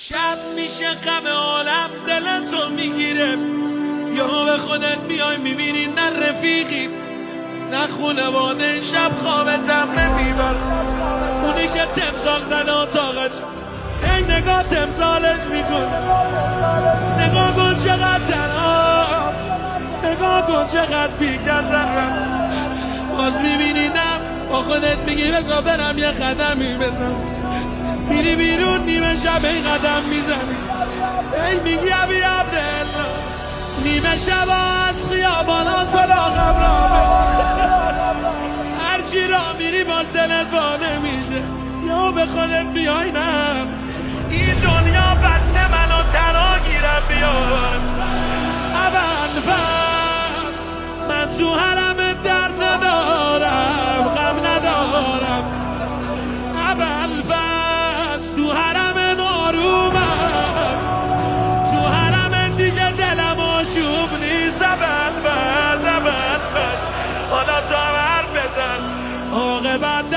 شب میشه غم عالم دلتو میگیره، یا به خودت میای میبینی نه رفیقی نه خونواده، شب خوابتم نمیبر. اونی که تمساق زده اتاقش ای نگاه تمثالش میکنه. نگاه کن چقدر تنها، نگاه کن چقدر بی‌کسم. باز میبینی نه با خودت میگی بذار برم یه قدمی بزن. میری بیرون نیمه شب ای قدم میزنی، ای میگی ابی عبدالله. نیمه شب از خیابانا صدا قبرانه، هرچی را میری باز دلت وا نمیشه. یا به خودت بیای نه این دنیا بسته منو تنها گیرم بیاد. اول من تو حرم درد ندارم غم ندارم، اول تو حرم نارومم، تو حرم دیگه دلم آشوب نیست. اول حالا تا حرف بزن عاقبت